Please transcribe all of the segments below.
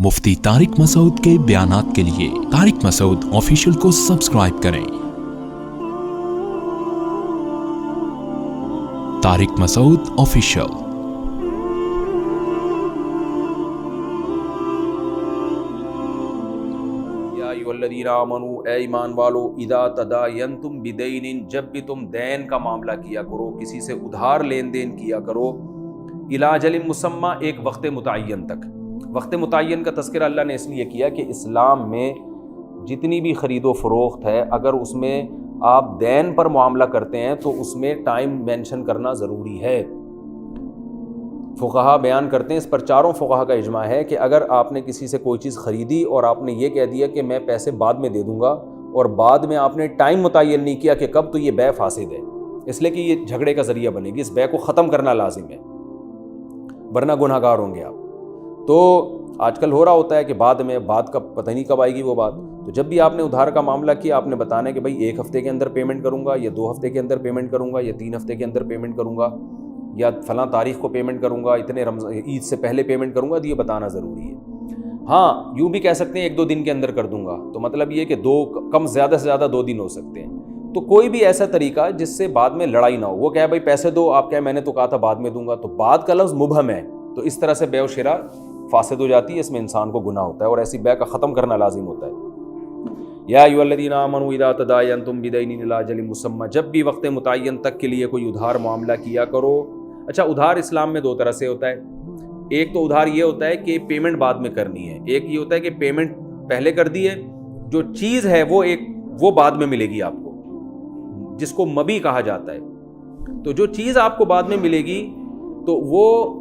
مفتی طارق مسعود کے بیانات کے لیے طارق مسعود آفیشیل کو سبسکرائب کریں۔ طارق مسعود آفیشیل۔ یا ایھا الذین آمنوا، اے ایمان والو، اذا تداینتم بدین، جب بھی تم دین کا معاملہ کیا کرو، کسی سے ادھار لین دین کیا کرو، الی اجل مسمی، ایک وقت متعین تک۔ وقت متعین کا تذکرہ اللہ نے اس لیے کیا کہ اسلام میں جتنی بھی خرید و فروخت ہے، اگر اس میں آپ دین پر معاملہ کرتے ہیں تو اس میں ٹائم مینشن کرنا ضروری ہے۔ فقہا بیان کرتے ہیں، اس پر چاروں فقہا کا اجماع ہے کہ اگر آپ نے کسی سے کوئی چیز خریدی اور آپ نے یہ کہہ دیا کہ میں پیسے بعد میں دے دوں گا، اور بعد میں آپ نے ٹائم متعین نہیں کیا کہ کب، تو یہ بیع فاسد ہے، اس لیے کہ یہ جھگڑے کا ذریعہ بنے گی۔ اس بیع کو ختم کرنا لازم ہے، ورنہ گناہ گار ہوں گے آپ۔ تو آج کل ہو رہا ہوتا ہے کہ بعد کا پتہ نہیں کب آئے گی وہ بات۔ تو جب بھی آپ نے ادھار کا معاملہ کیا، آپ نے بتانا ہے کہ بھائی 1 ہفتے کے اندر پیمنٹ کروں گا، یا 2 ہفتے کے اندر پیمنٹ کروں گا، یا 3 ہفتے کے اندر پیمنٹ کروں گا، یا فلاں تاریخ کو پیمنٹ کروں گا، اتنے عید سے پہلے پیمنٹ کروں گا، تو یہ بتانا ضروری ہے۔ ہاں، یوں بھی کہہ سکتے ہیں 1-2 دن کے اندر کر دوں گا، تو مطلب یہ کہ زیادہ سے زیادہ 2 دن ہو سکتے ہیں۔ تو کوئی بھی ایسا طریقہ جس سے بعد میں لڑائی نہ ہو، وہ کہے بھائی پیسے دو، آپ کہے میں نے تو کہا تھا بعد میں دوں گا، تو بعد کا لفظ مبہم ہے، تو اس طرح سے بیع و شراء فاسد ہو جاتی ہے، اس میں انسان کو گناہ ہوتا ہے، اور ایسی بیع کا ختم کرنا لازم ہوتا ہے۔ یا ایھا الذین آمنوا اذا تداینتم بدین الی اجل مسمی، جب بھی وقت متعین تک کے لیے کوئی ادھار معاملہ کیا کرو۔ اچھا، ادھار اسلام میں 2 طرح سے ہوتا ہے۔ ایک تو ادھار یہ ہوتا ہے کہ پیمنٹ بعد میں کرنی ہے، ایک یہ ہوتا ہے کہ پیمنٹ پہلے کر دی ہے، جو چیز ہے وہ بعد میں ملے گی آپ کو، جس کو مبی کہا جاتا ہے۔ تو جو چیز آپ کو بعد میں ملے گی، تو وہ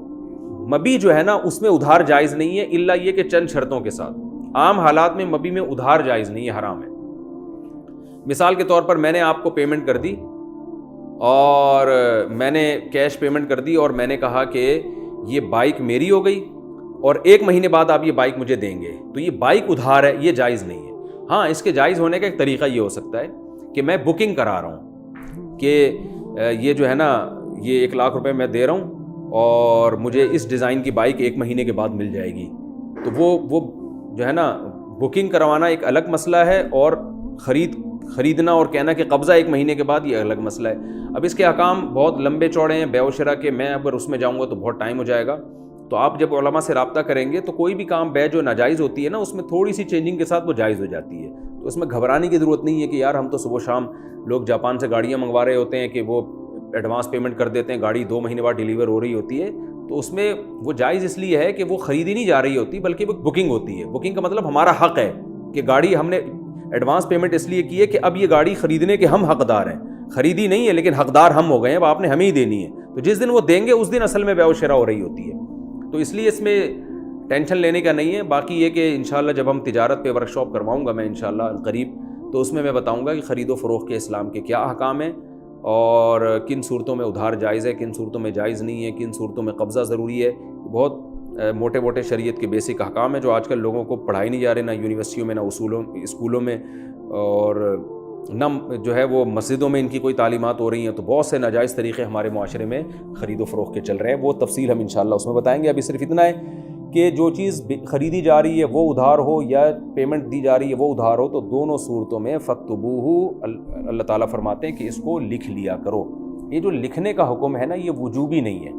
مبی جو ہے نا، اس میں ادھار جائز نہیں ہے، الا یہ کہ چند شرطوں کے ساتھ۔ عام حالات میں مبی میں ادھار جائز نہیں ہے، حرام ہے۔ مثال کے طور پر میں نے آپ کو پیمنٹ کر دی، اور میں نے کیش پیمنٹ کر دی، اور میں نے کہا کہ یہ بائک میری ہو گئی، اور 1 مہینے بعد آپ یہ بائک مجھے دیں گے، تو یہ بائک ادھار ہے، یہ جائز نہیں ہے۔ ہاں، اس کے جائز ہونے کا ایک طریقہ یہ ہو سکتا ہے کہ میں بکنگ کرا رہا ہوں کہ یہ جو ہے نا، یہ 1 لاکھ روپے میں دے رہا ہوں، اور مجھے اس ڈیزائن کی بائک 1 مہینے کے بعد مل جائے گی، تو وہ جو ہے نا، بکنگ کروانا ایک الگ مسئلہ ہے، اور خریدنا اور کہنا کہ قبضہ 1 مہینے کے بعد، یہ الگ مسئلہ ہے۔ اب اس کے احکام بہت لمبے چوڑے ہیں بیع و شراء کے، میں اگر اس میں جاؤں گا تو بہت ٹائم ہو جائے گا۔ تو آپ جب علماء سے رابطہ کریں گے تو کوئی بھی کام بیع جو ناجائز ہوتی ہے نا، اس میں تھوڑی سی چینجنگ کے ساتھ وہ جائز ہو جاتی ہے، تو اس میں گھبرانے کی ضرورت نہیں ہے کہ یار ہم تو صبح شام لوگ جاپان سے گاڑیاں منگوا رہے ہوتے ہیں کہ وہ ایڈوانس پیمنٹ کر دیتے ہیں، گاڑی 2 مہینے بعد ڈیلیور ہو رہی ہوتی ہے، تو اس میں وہ جائز اس لیے ہے کہ وہ خریدی نہیں جا رہی ہوتی، بلکہ وہ بکنگ ہوتی ہے۔ بکنگ کا مطلب ہمارا حق ہے کہ گاڑی ہم نے ایڈوانس پیمنٹ اس لیے کی ہے کہ اب یہ گاڑی خریدنے کے ہم حقدار ہیں، خریدی نہیں ہے لیکن حقدار ہم ہو گئے ہیں، اب آپ نے ہمیں ہی دینی ہے، تو جس دن وہ دیں گے اس دن اصل میں بیع و شراء ہو رہی ہوتی ہے۔ تو اس لیے اس میں ٹینشن لینے کا نہیں ہے۔ باقی یہ کہ انشاءاللہ جب ہم تجارت پہ ورکشاپ کرواؤں گا میں انشاءاللہ قریب، تو اس میں بتاؤں گا کہ خرید و فروخت کے اسلام کے کیا احکام ہیں، اور کن صورتوں میں ادھار جائز ہے، کن صورتوں میں جائز نہیں ہے، کن صورتوں میں قبضہ ضروری ہے۔ بہت موٹے شریعت کے بیسک احکام ہیں جو آج کل لوگوں کو پڑھائی نہیں جا رہے، نہ یونیورسٹیوں میں، نہ اسکولوں میں، اور نہ جو ہے وہ مسجدوں میں ان کی کوئی تعلیمات ہو رہی ہیں۔ تو بہت سے ناجائز طریقے ہمارے معاشرے میں خرید و فروخت کے چل رہے ہیں، وہ تفصیل ہم انشاءاللہ اس میں بتائیں گے۔ ابھی صرف اتنا ہے کہ جو چیز خریدی جا رہی ہے وہ ادھار ہو، یا پیمنٹ دی جا رہی ہے وہ ادھار ہو، تو دونوں صورتوں میں فَاكْتُبُوهُ، اللہ تعالیٰ فرماتے ہیں کہ اس کو لکھ لیا کرو۔ یہ جو لکھنے کا حکم ہے نا، یہ وجوبی نہیں ہے،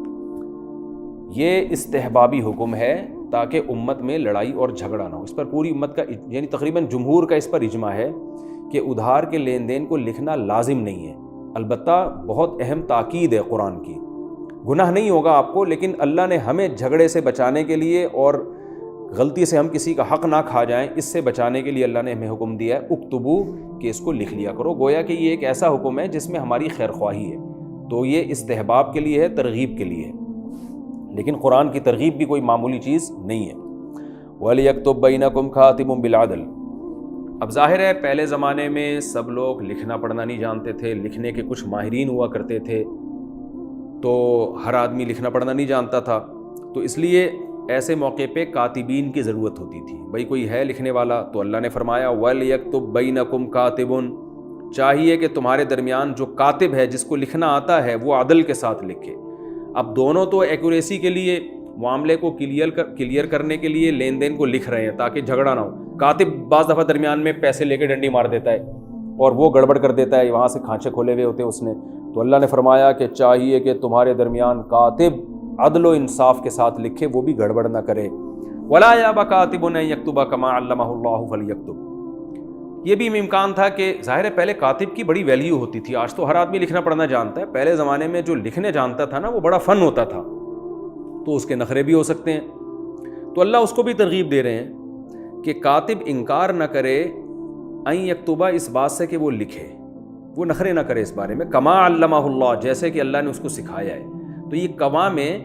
یہ استحبابی حکم ہے، تاکہ امت میں لڑائی اور جھگڑا نہ ہو۔ اس پر پوری امت کا، یعنی تقریباً جمہور کا اس پر اجماع ہے کہ ادھار کے لین دین کو لکھنا لازم نہیں ہے۔ البتہ بہت اہم تاکید ہے قرآن کی، گناہ نہیں ہوگا آپ کو، لیکن اللہ نے ہمیں جھگڑے سے بچانے کے لیے، اور غلطی سے ہم کسی کا حق نہ کھا جائیں، اس سے بچانے کے لیے اللہ نے ہمیں حکم دیا ہے اکتبو، کہ اس کو لکھ لیا کرو۔ گویا کہ یہ ایک ایسا حکم ہے جس میں ہماری خیر خواہی ہے، تو یہ استحباب کے لیے ہے، ترغیب کے لیے ہے، لیکن قرآن کی ترغیب بھی کوئی معمولی چیز نہیں ہے۔ وَلْيَكْتُبْ بَيْنَكُمْ كَاتِبٌ بِالْعَدْلِ۔ اب ظاہر ہے پہلے زمانے میں سب لوگ لکھنا پڑھنا نہیں جانتے تھے، لکھنے کے کچھ ماہرین ہوا کرتے تھے، تو ہر آدمی لکھنا پڑھنا نہیں جانتا تھا، تو اس لیے ایسے موقع پہ کاتبین کی ضرورت ہوتی تھی۔ بھئی کوئی ہے لکھنے والا، تو اللہ نے فرمایا وَلْيَكْتُبْ بَيْنَكُمْ كَاتِبٌ، چاہیے کہ تمہارے درمیان جو کاتب ہے، جس کو لکھنا آتا ہے، وہ عدل کے ساتھ لکھے۔ اب دونوں تو ایکوریسی کے لیے معاملے کو کلیئر کرنے کے لیے لین دین کو لکھ رہے ہیں تاکہ جھگڑا نہ ہو. کاتب بعض دفعہ درمیان میں پیسے لے کے ڈنڈی مار دیتا ہے اور وہ گڑبڑ کر دیتا ہے, وہاں سے کھانچے کھولے ہوئے ہوتے ہیں اس نے. تو اللہ نے فرمایا کہ چاہیے کہ تمہارے درمیان کاتب عدل و انصاف کے ساتھ لکھے, وہ بھی گڑبڑ نہ کرے. وَلَا يَأْبَ كَاتِبٌ أَن يَكْتُبَ كَمَا عَلَّمَهُ اللَّهُ فَلْيَكْتُبْ. یہ بھی امکان تھا کہ ظاہر ہے پہلے کاتب کی بڑی ویلیو ہوتی تھی, آج تو ہر آدمی لکھنا پڑھنا جانتا ہے. پہلے زمانے میں جو لکھنے جانتا تھا نا وہ بڑا فن ہوتا تھا, تو اس کے نخرے بھی ہو سکتے ہیں. تو اللہ اس کو بھی ترغیب دے رہے ہیں کہ کاتب انکار نہ کرے ان یکتبہ, اس بات سے کہ وہ لکھے, وہ نخرے نہ کرے اس بارے میں. کما علمہ اللہ, جیسے کہ اللہ نے اس کو سکھایا ہے. تو یہ کما میں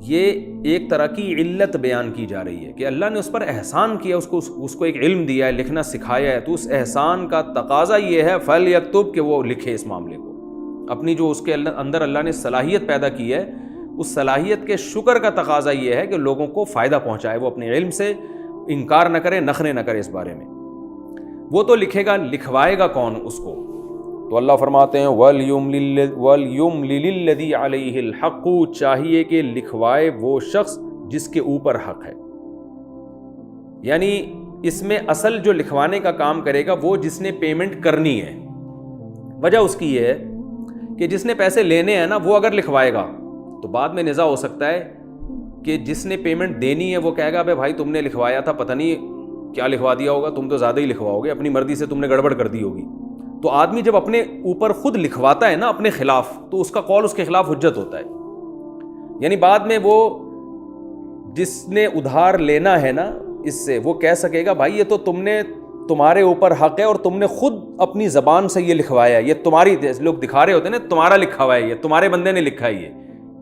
یہ ایک طرح کی علت بیان کی جا رہی ہے کہ اللہ نے اس پر احسان کیا, اس کو ایک علم دیا ہے, لکھنا سکھایا ہے. تو اس احسان کا تقاضا یہ ہے فلیکتب, کہ وہ لکھے اس معاملے کو. اپنی جو اس کے اندر اللہ نے صلاحیت پیدا کی ہے, اس صلاحیت کے شکر کا تقاضا یہ ہے کہ لوگوں کو فائدہ پہنچائے, وہ اپنے علم سے انکار نہ کرے, نخرے نہ کرے اس بارے میں. وہ تو لکھے گا, لکھوائے گا کون اس کو؟ تو اللہ فرماتے ہیں وَلْيُمْلِلِ الَّذِي عَلَيْهِ الْحَقُّ, چاہیے کہ لکھوائے وہ شخص جس کے اوپر حق ہے. یعنی اس میں اصل جو لکھوانے کا کام کرے گا وہ جس نے پیمنٹ کرنی ہے. وجہ اس کی یہ ہے کہ جس نے پیسے لینے ہیں نا, وہ اگر لکھوائے گا تو بعد میں نزاع ہو سکتا ہے کہ جس نے پیمنٹ دینی ہے وہ کہے گا بھائی تم نے لکھوایا تھا, پتہ نہیں کیا لکھوا دیا ہوگا, تم تو زیادہ ہی لکھواؤ گے, اپنی مرضی سے تم نے گڑبڑ کر دی ہوگی. تو آدمی جب اپنے اوپر خود لکھواتا ہے نا اپنے خلاف, تو اس کا قول اس کے خلاف حجت ہوتا ہے. یعنی بعد میں وہ جس نے ادھار لینا ہے نا اس سے, وہ کہہ سکے گا بھائی یہ تو تمہارے اوپر حق ہے اور تم نے خود اپنی زبان سے یہ لکھوایا ہے, یہ تمہاری, لوگ دکھا رہے ہوتے ہیں نا تمہارا لکھا ہوا ہے, یہ تمہارے بندے نے لکھا ہے, یہ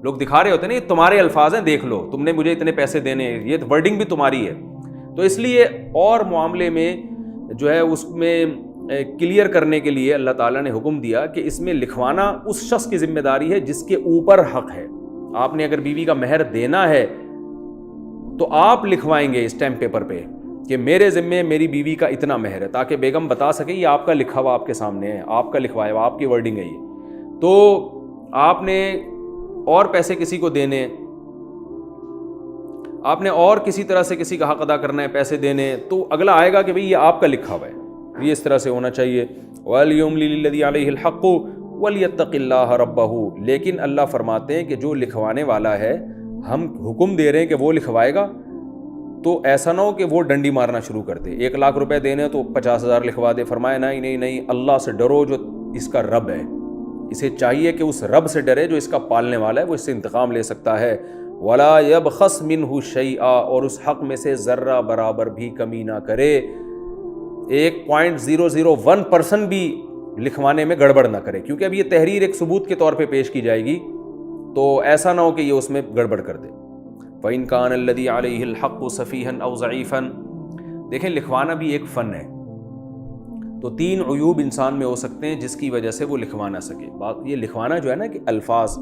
لوگ دکھا رہے ہوتے ہیں نا یہ تمہارے الفاظ ہیں, دیکھ لو, تم نے مجھے اتنے پیسے دینے, یہ ورڈنگ بھی تمہاری ہے. تو اس لیے اور معاملے میں جو ہے اس میں کلیئر کرنے کے لیے اللہ تعالیٰ نے حکم دیا کہ اس میں لکھوانا اس شخص کی ذمہ داری ہے جس کے اوپر حق ہے. آپ نے اگر بیوی کا مہر دینا ہے تو آپ لکھوائیں گے اسٹیمپ پیپر پہ کہ میرے ذمے میری بیوی کا اتنا مہر ہے, تاکہ بیگم بتا سکے یہ آپ کا لکھا ہوا آپ کے سامنے ہے, آپ کا لکھوایا ہوا, آپ کی ورڈنگ ہے یہ. تو آپ نے اور پیسے کسی کو دینے, آپ نے اور کسی طرح سے کسی کا حق ادا کرنا ہے, پیسے دینے, تو اگلا آئے گا کہ بھئی یہ آپ کا لکھا ہوا ہے, یہ اس طرح سے ہونا چاہیے. وَلْيُمْلِلِ الَّذِي عَلَيْهِ الْحَقُّ وَلْيَتَّقِ اللَّهَ رَبَّهُ. لیکن اللہ فرماتے ہیں کہ جو لکھوانے والا ہے, ہم حکم دے رہے ہیں کہ وہ لکھوائے گا, تو ایسا نہ ہو کہ وہ ڈنڈی مارنا شروع کر دے. 1 لاکھ روپے دینے تو 50,000 لکھوا دے. فرمایا نہیں, اللہ سے ڈرو جو اس کا رب ہے, اسے چاہیے کہ اس رب سے ڈرے جو اس کا پالنے والا ہے, وہ اس سے انتقام لے سکتا ہے. وَلَا يَبْخَسْ مِنْهُ شَيْئًا, اور اس حق میں سے ذرہ برابر بھی کمی نہ کرے, 1.001% بھی لکھوانے میں گڑبڑ نہ کرے, کیونکہ اب یہ تحریر ایک ثبوت کے طور پہ پیش کی جائے گی, تو ایسا نہ ہو کہ یہ اس میں گڑبڑ کر دے. فَإِنْ كَانَ الَّذِي عَلَيْهِ الْحَقُّ سَفِيهًا أَوْ ضَعِيفًا. دیکھیں لکھوانا بھی ایک فن ہے, تو 3 عیوب انسان میں ہو سکتے ہیں جس کی وجہ سے وہ لکھوا نہ سکے. یہ لکھوانا جو ہے نا کہ الفاظ,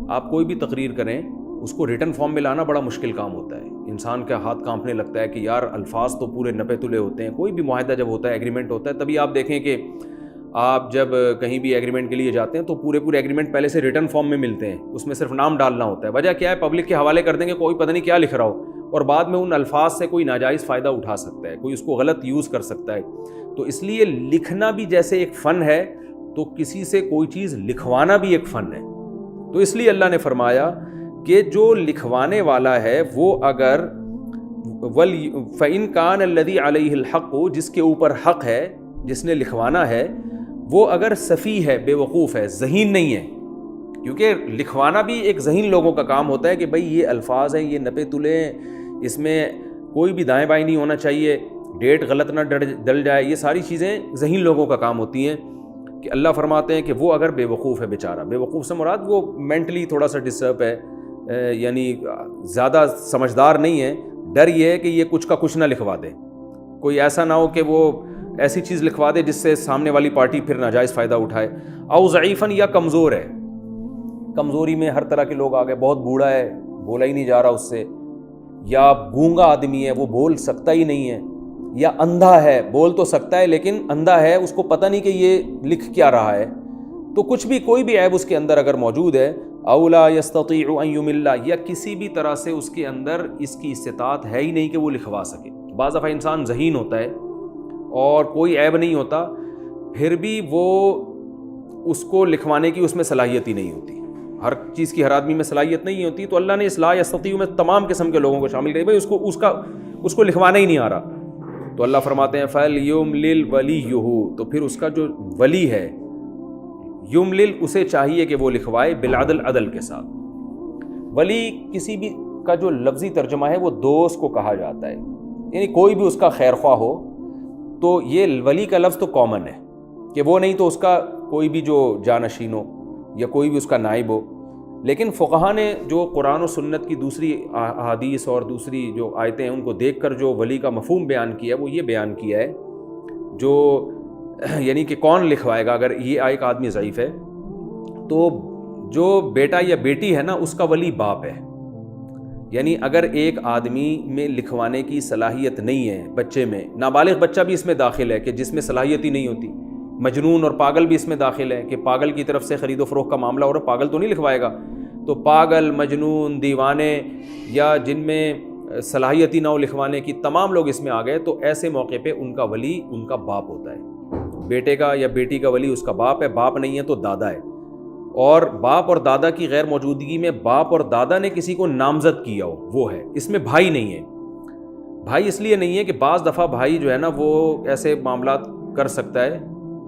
آپ کوئی بھی تقریر کریں اس کو ریٹن فارم میں لانا بڑا مشکل کام ہوتا ہے. انسان کا ہاتھ کانپنے لگتا ہے کہ یار الفاظ تو پورے نپے تلے ہوتے ہیں. کوئی بھی معاہدہ جب ہوتا ہے, ایگریمنٹ ہوتا ہے, تبھی آپ دیکھیں کہ آپ جب کہیں بھی ایگریمنٹ کے لیے جاتے ہیں تو پورے ایگریمنٹ پہلے سے ریٹن فارم میں ملتے ہیں, اس میں صرف نام ڈالنا ہوتا ہے. وجہ کیا ہے, پبلک کے حوالے کر دیں گے, کوئی پتہ نہیں کیا لکھ رہا ہو, اور بعد میں ان الفاظ سے کوئی ناجائز فائدہ اٹھا سکتا ہے, کوئی اس کو غلط یوز کر سکتا ہے. تو اس لیے لکھنا بھی جیسے ایک فن ہے, تو کسی سے کوئی چیز لکھوانا بھی ایک فن ہے. تو اس لیے اللہ نے فرمایا کہ جو لکھوانے والا ہے وہ اگر فَإِنْ كَانَ الَّذِي عَلَيْهِ الْحَقُّ, جس کے اوپر حق ہے, جس نے لکھوانا ہے, وہ اگر سفیہ ہے, بے وقوف ہے, ذہین نہیں ہے, کیونکہ لکھوانا بھی ایک ذہین لوگوں کا کام ہوتا ہے کہ بھئی یہ الفاظ ہیں, یہ نپے تلے ہیں, اس میں کوئی بھی دائیں بائیں نہیں ہونا چاہیے, ڈیٹ غلط نہ ڈل جائے, یہ ساری چیزیں ذہین لوگوں کا کام ہوتی ہیں. کہ اللہ فرماتے ہیں کہ وہ اگر بے وقوف ہے بیچارہ, بے وقوف سے مراد وہ مینٹلی تھوڑا سا ڈسٹرب ہے, یعنی زیادہ سمجھدار نہیں ہے, ڈر یہ ہے کہ یہ کچھ کا کچھ نہ لکھوا دے, کوئی ایسا نہ ہو کہ وہ ایسی چیز لکھوا دے جس سے سامنے والی پارٹی پھر ناجائز فائدہ اٹھائے. او ضعیفاً, یا کمزور ہے, کمزوری میں ہر طرح کے لوگ آ گئے, بہت بوڑھا ہے, بولا ہی نہیں جا رہا اس سے, یا گونگا آدمی ہے, وہ بول سکتا ہی نہیں ہے, یا اندھا ہے, بول تو سکتا ہے لیکن اندھا ہے, اس کو پتہ نہیں کہ یہ لکھ کیا رہا ہے. تو کچھ بھی کوئی بھی عیب اس کے اندر اگر موجود ہے او لا یستطیع ان یمل، یا کسی بھی طرح سے اس کے اندر اس کی استطاعت ہے ہی نہیں کہ وہ لکھوا سکے۔ بعض دفعہ انسان ذہین ہوتا ہے اور کوئی عیب نہیں ہوتا، پھر بھی وہ اس کو لکھوانے کی اس میں صلاحیت ہی نہیں ہوتی، ہر چیز کی ہر آدمی میں صلاحیت نہیں ہوتی، تو اللہ نے اس لا یستطیع میں تمام قسم کے لوگوں کو شامل کیا، بھائی اس کو لکھوانا ہی نہیں آ رہا، تو اللہ فرماتے ہیں فَلْيُمْلِلْ وَلِيُّهُ، تو پھر اس کا جو ولی ہے یملل، اسے چاہیے کہ وہ لکھوائے بالعدل، عدل کے ساتھ۔ ولی کسی بھی کا جو لفظی ترجمہ ہے وہ دوست کو کہا جاتا ہے، یعنی کوئی بھی اس کا خیر خواہ ہو، تو یہ ولی کا لفظ تو کامن ہے کہ وہ نہیں تو اس کا کوئی بھی جو جانشین ہو یا کوئی بھی اس کا نائب ہو، لیکن فقہا نے جو قرآن و سنت کی دوسری احادیث اور دوسری جو آیتیں ہیں ان کو دیکھ کر جو ولی کا مفہوم بیان کیا ہے وہ یہ بیان کیا ہے، جو یعنی کہ کون لکھوائے گا اگر یہ ایک آدمی ضعیف ہے، تو جو بیٹا یا بیٹی ہے نا اس کا ولی باپ ہے، یعنی اگر ایک آدمی میں لکھوانے کی صلاحیت نہیں ہے، بچے میں، نابالغ بچہ بھی اس میں داخل ہے کہ جس میں صلاحیت ہی نہیں ہوتی، مجنون اور پاگل بھی اس میں داخل ہے کہ پاگل کی طرف سے خرید و فروخت کا معاملہ ہو رہا، پاگل تو نہیں لکھوائے گا، تو پاگل، مجنون، دیوانے یا جن میں صلاحیت ہی نہ ہو لکھوانے کی، تمام لوگ اس میں آ گئے، تو ایسے موقع پہ ان کا ولی ان کا باپ ہوتا ہے، بیٹے کا یا بیٹی کا ولی اس کا باپ ہے، باپ نہیں ہے تو دادا ہے، اور باپ اور دادا کی غیر موجودگی میں باپ اور دادا نے کسی کو نامزد کیا ہو وہ ہے، اس میں بھائی نہیں ہے۔ بھائی اس لیے نہیں ہے کہ بعض دفعہ بھائی جو ہے نا وہ ایسے معاملات کر سکتا ہے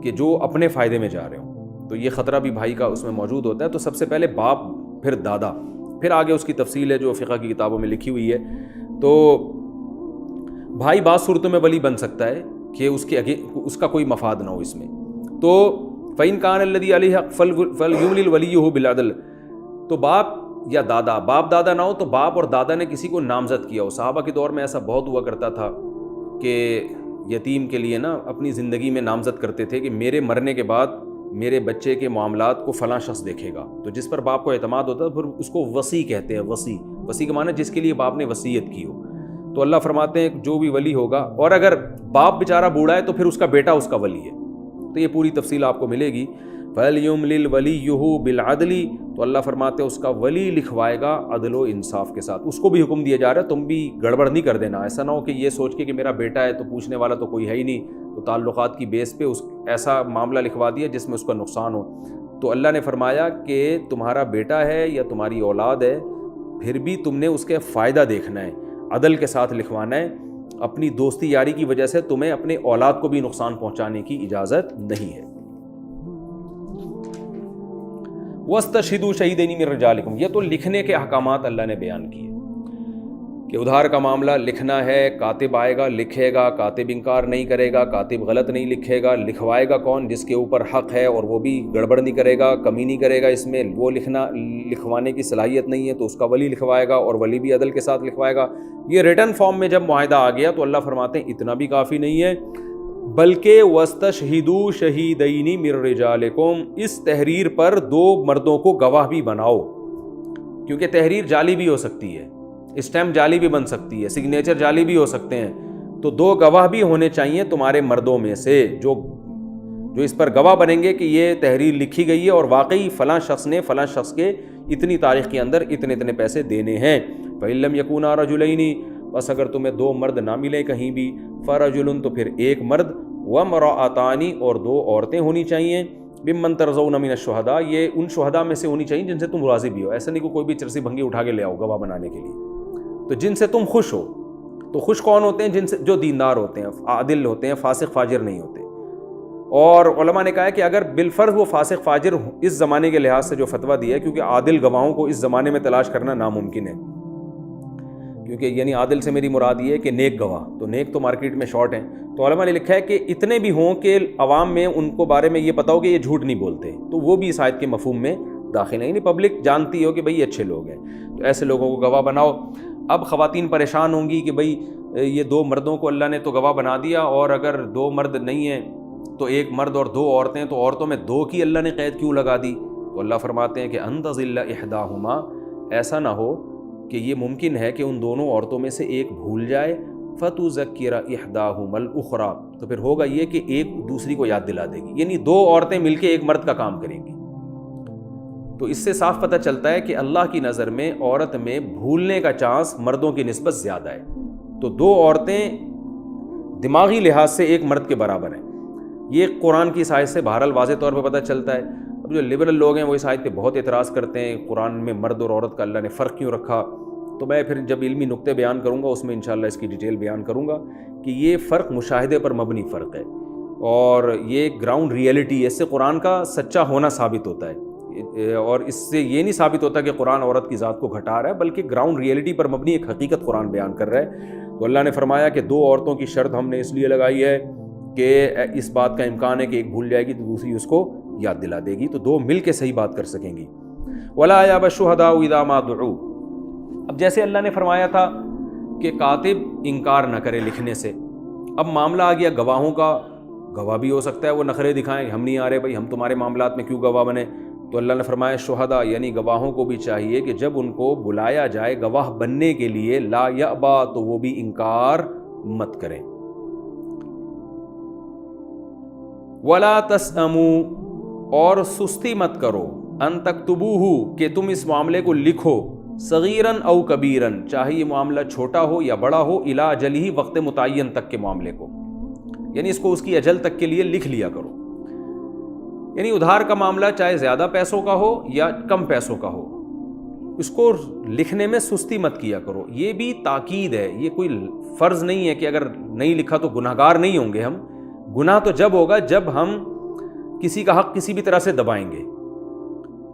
کہ جو اپنے فائدے میں جا رہے ہوں، تو یہ خطرہ بھی بھائی کا اس میں موجود ہوتا ہے، تو سب سے پہلے باپ، پھر دادا، پھر آگے اس کی تفصیل ہے جو فقہ کی کتابوں میں لکھی ہوئی ہے۔ تو بھائی بعض صورتوں میں ولی بن سکتا ہے کہ اس کا کوئی مفاد نہ ہو اس میں، تو فَإِنْ كَانَ الَّذِي عَلَيْهِ حَقٌّ فَلْيُمْلِلْ وَلِيُّهُ بِالْعَدْلِ، تو باپ یا دادا، باپ دادا نہ ہو تو باپ اور دادا نے کسی کو نامزد کیا ہو۔ صحابہ کے دور میں ایسا بہت ہوا کرتا تھا کہ یتیم کے لیے نا اپنی زندگی میں نامزد کرتے تھے کہ میرے مرنے کے بعد میرے بچے کے معاملات کو فلاں شخص دیکھے گا، تو جس پر باپ کو اعتماد ہوتا ہے پھر اس کو وصی کہتے ہیں۔ وصی کا معنی جس کے لیے باپ نے وصیت کی ہو، تو اللہ فرماتے ہیں جو بھی ولی ہوگا، اور اگر باپ بیچارہ بوڑھا ہے تو پھر اس کا بیٹا اس کا ولی ہے، تو یہ پوری تفصیل آپ کو ملے گی۔ فَلْيُمْلِلْ وَلِيُّهُ بِالْعَدْلِ، تو اللہ فرماتے ہیں اس کا ولی لکھوائے گا عدل و انصاف کے ساتھ۔ اس کو بھی حکم دیا جا رہا ہے تم بھی گڑبڑ نہیں کر دینا، ایسا نہ ہو کہ یہ سوچ کے کہ میرا بیٹا ہے تو پوچھنے والا تو کوئی ہے ہی نہیں، تو تعلقات کی بیس پہ ایسا معاملہ لکھوا دیا جس میں اس کا نقصان ہو۔ تو اللہ نے فرمایا کہ تمہارا بیٹا ہے یا تمہاری اولاد ہے، پھر بھی تم نے اس کے فائدہ دیکھنا ہے، عدل کے ساتھ لکھوانا ہے، اپنی دوستی یاری کی وجہ سے تمہیں اپنے اولاد کو بھی نقصان پہنچانے کی اجازت نہیں ہے۔ وَاسْتَشْهِدُوا شَهِيدَيْنِ مِن رِجَالِكُمْ، یہ تو لکھنے کے احکامات اللہ نے بیان کیے کہ ادھار کا معاملہ لکھنا ہے، کاتب آئے گا لکھے گا، کاتب انکار نہیں کرے گا، کاتب غلط نہیں لکھے گا، لکھوائے گا کون؟ جس کے اوپر حق ہے اور وہ بھی گڑبڑ نہیں کرے گا، کمی نہیں کرے گا اس میں، وہ لکھوانے کی صلاحیت نہیں ہے تو اس کا ولی لکھوائے گا، اور ولی بھی عدل کے ساتھ لکھوائے گا۔ یہ ریٹن فارم میں جب معاہدہ آ گیا تو اللہ فرماتے ہیں اتنا بھی کافی نہیں ہے، بلکہ وَاسْتَشْهِدُوا شَهِيدَيْنِ مِن رِجَالِكُمْ، اس تحریر پر دو مردوں کو گواہ بھی بناؤ، کیونکہ تحریر جعلی بھی ہو سکتی ہے، اسٹیمپ جعلی بھی بن سکتی ہے، سگنیچر جعلی بھی ہو سکتے ہیں، تو دو گواہ بھی ہونے چاہیے تمہارے مردوں میں سے جو اس پر گواہ بنیں گے کہ یہ تحریر لکھی گئی ہے اور واقعی فلاں شخص نے فلاں شخص کے اتنی تاریخ کے اندر اتنے پیسے دینے ہیں۔ فَإِن لَّمْ يَكُونَا رَجُلَيْنِ، بس اگر تمہیں دو مرد نہ ملیں کہیں بھی، فَرَجُلٌ، تو پھر ایک مرد، وَامْرَأَتَانِ، اور دو عورتیں ہونی چاہیے، مِمَّن تَرْضَوْنَ مِنَ الشُّهَدَاء، یہ ان شہداء میں سے ہونی چاہیے جن سے تم راضی بھی ہو، ایسا نہیں کہ کوئی بھی چرسی بھنگی اٹھا کے لے آؤ گواہ بنانے کے لیے، تو جن سے تم خوش ہو۔ تو خوش کون ہوتے ہیں؟ جن سے جو دیندار ہوتے ہیں، عادل ہوتے ہیں، فاسق فاجر نہیں ہوتے۔ اور علماء نے کہا ہے کہ اگر بالفرض وہ فاسق فاجر اس زمانے کے لحاظ سے جو فتویٰ دیا ہے، کیونکہ عادل گواہوں کو اس زمانے میں تلاش کرنا ناممکن ہے، کیونکہ یعنی عادل سے میری مراد یہ ہے کہ نیک گواہ، تو نیک تو مارکیٹ میں شارٹ ہیں، تو علماء نے لکھا ہے کہ اتنے بھی ہوں کہ عوام میں ان کو بارے میں یہ پتا ہو کہ یہ جھوٹ نہیں بولتے، تو وہ بھی اس آیت کے مفہوم میں داخل ہیں، یعنی پبلک جانتی ہو کہ بھئی یہ اچھے لوگ ہیں، تو ایسے لوگوں کو گواہ بناؤ۔ اب خواتین پریشان ہوں گی کہ بھئی یہ دو مردوں کو اللہ نے تو گواہ بنا دیا، اور اگر دو مرد نہیں ہیں تو ایک مرد اور دو عورتیں، تو عورتوں میں دو کی اللہ نے قید کیوں لگا دی؟ تو اللہ فرماتے ہیں کہ ان تضل احداہما، ایسا نہ ہو کہ یہ ممکن ہے کہ ان دونوں عورتوں میں سے ایک بھول جائے، فتذکر احداہما الاخری، تو پھر ہوگا یہ کہ ایک دوسری کو یاد دلا دے گی، یعنی دو عورتیں مل کے ایک مرد کا کام کریں گی، تو اس سے صاف پتہ چلتا ہے کہ اللہ کی نظر میں عورت میں بھولنے کا چانس مردوں کی نسبت زیادہ ہے. تو 2 عورتیں دماغی لحاظ سے ایک مرد کے برابر ہیں. یہ قرآن کی اس آیت سے بہرحال واضح طور پہ پتہ چلتا ہے. اب جو لبرل لوگ ہیں وہ اس آیت پہ بہت اعتراض کرتے ہیں، قرآن میں مرد اور عورت کا اللہ نے فرق کیوں رکھا. تو میں پھر جب علمی نقطے بیان کروں گا اس میں انشاءاللہ اس کی ڈیٹیل بیان کروں گا کہ یہ فرق مشاہدے پر مبنی فرق ہے، اور یہ گراؤنڈ ریئلٹی ہے. اس سے قرآن کا سچا ہونا ثابت ہوتا ہے، اور اس سے یہ نہیں ثابت ہوتا کہ قرآن عورت کی ذات کو گھٹا رہا ہے، بلکہ گراؤنڈ ریئلٹی پر مبنی ایک حقیقت قرآن بیان کر رہا ہے. تو اللہ نے فرمایا کہ 2 عورتوں کی شرط ہم نے اس لیے لگائی ہے کہ اس بات کا امکان ہے کہ ایک بھول جائے گی تو دوسری اس کو یاد دلا دے گی، تو 2 مل کے صحیح بات کر سکیں گی. وَلَا يَأْبَ الشُّهَدَاءُ إِذَا مَا دُعُوا. اب جیسے اللہ نے فرمایا تھا کہ کاتب انکار نہ کرے لکھنے سے، اب معاملہ آ گیا گواہوں کا. گواہ بھی ہو سکتا ہے وہ نخرے دکھائیں، ہم نہیں آ رہے بھائی، ہم تمہارے معاملات میں کیوں گواہ بنے. تو اللہ نے فرمایا شہداء یعنی گواہوں کو بھی چاہیے کہ جب ان کو بلایا جائے گواہ بننے کے لیے، لا یأبا تو وہ بھی انکار مت کریں. ولا تسأموا اور سستی مت کرو، ان تکتبوہ کہ تم اس معاملے کو لکھو، صغیراً او کبیراً چاہے یہ معاملہ چھوٹا ہو یا بڑا ہو، الی اجلہ وقت متعین تک کے معاملے کو، یعنی اس کو اس کی اجل تک کے لیے لکھ لیا کرو. یعنی ادھار کا معاملہ چاہے زیادہ پیسوں کا ہو یا کم پیسوں کا ہو، اس کو لکھنے میں سستی مت کیا کرو. یہ بھی تاکید ہے، یہ کوئی فرض نہیں ہے کہ اگر نہیں لکھا تو گناہگار نہیں ہوں گے ہم. گناہ تو جب ہوگا جب ہم کسی کا حق کسی بھی طرح سے دبائیں گے.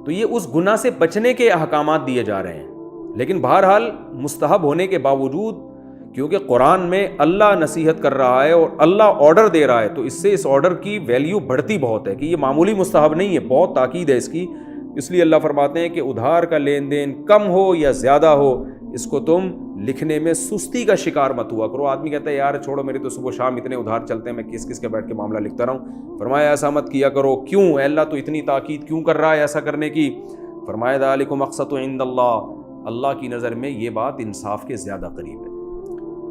تو یہ اس گناہ سے بچنے کے احکامات دیے جا رہے ہیں، لیکن بہرحال مستحب ہونے کے باوجود کیونکہ قرآن میں اللہ نصیحت کر رہا ہے اور اللہ آرڈر دے رہا ہے، تو اس سے اس آرڈر کی ویلیو بڑھتی بہت ہے کہ یہ معمولی مستحب نہیں ہے، بہت تاکید ہے اس کی. اس لیے اللہ فرماتے ہیں کہ ادھار کا لین دین کم ہو یا زیادہ ہو، اس کو تم لکھنے میں سستی کا شکار مت ہوا کرو. آدمی کہتا ہے یار چھوڑو میرے تو صبح شام اتنے ادھار چلتے ہیں، میں کس کس کے بیٹھ کے معاملہ لکھتا رہا ہوں. فرمایا ایسا مت کیا کرو. کیوں اے اللہ تو اتنی تاکید کیوں کر رہا ہے ایسا کرنے کی؟ فرمایا ذالکم اقسط عند اللہ، اللہ کی نظر میں یہ بات انصاف کے زیادہ قریب ہے.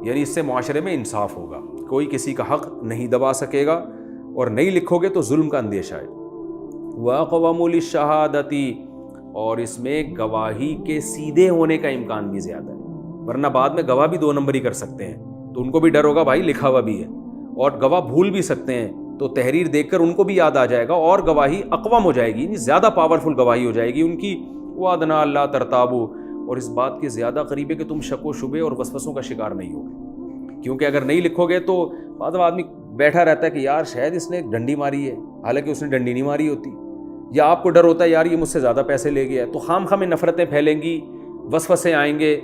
یعنی اس سے معاشرے میں انصاف ہوگا، کوئی کسی کا حق نہیں دبا سکے گا، اور نہیں لکھو گے تو ظلم کا اندیشہ ہے. وَأَقْوَمُ لِلشَّهَادَةِ اور اس میں گواہی کے سیدھے ہونے کا امکان بھی زیادہ ہے، ورنہ بعد میں گواہ بھی 2 نمبری کر سکتے ہیں، تو ان کو بھی ڈر ہوگا بھائی لکھا ہوا بھی ہے، اور گواہ بھول بھی سکتے ہیں، تو تحریر دیکھ کر ان کو بھی یاد آ جائے گا اور گواہی اقوام ہو جائے گی، یعنی زیادہ پاورفل گواہی ہو جائے گی ان کی. وَأَدْنَىٰ أَلَّا تَرْتَابُوا اور اس بات کے زیادہ قریب ہے کہ تم شک و شبے اور وسوسوں کا شکار نہیں ہوگے. کیونکہ اگر نہیں لکھو گے تو بعض آدمی بیٹھا رہتا ہے کہ یار شاید اس نے ڈنڈی ماری ہے، حالانکہ اس نے ڈنڈی نہیں ماری ہوتی، یا آپ کو ڈر ہوتا ہے یار یہ مجھ سے زیادہ پیسے لے گیا ہے. تو خام خواہ میں نفرتیں پھیلیں گی، وسوسے آئیں گے،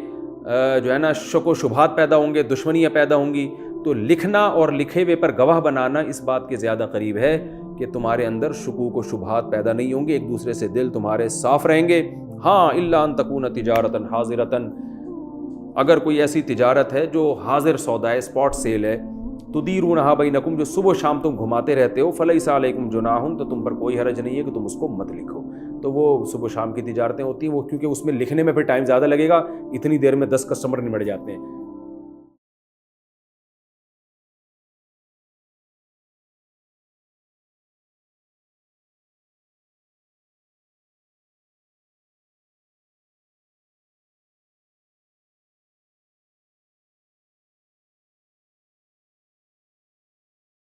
جو ہے نا شک و شبہات پیدا ہوں گے، دشمنیاں پیدا ہوں گی. تو لکھنا اور لکھے ہوئے پر گواہ بنانا اس بات کے زیادہ قریب ہے کہ تمہارے اندر شکوک و شبہات پیدا نہیں ہوں گے، ایک دوسرے سے دل تمہارے صاف رہیں گے. ہاں الا ان تکون تجارتا حاضرتا، اگر کوئی ایسی تجارت ہے جو حاضر سودا ہے، اسپاٹ سیل ہے، تدیرونہا بینکم جو صبح و شام تم گھماتے رہتے ہو، فلیس علیکم جناح تو تم پر کوئی حرج نہیں ہے کہ تم اس کو مت لکھو. تو وہ صبح و شام کی تجارتیں ہوتی ہیں، وہ کیونکہ اس میں لکھنے میں پھر ٹائم زیادہ لگے گا، اتنی دیر میں 10 کسٹمر نمٹ جاتے ہیں.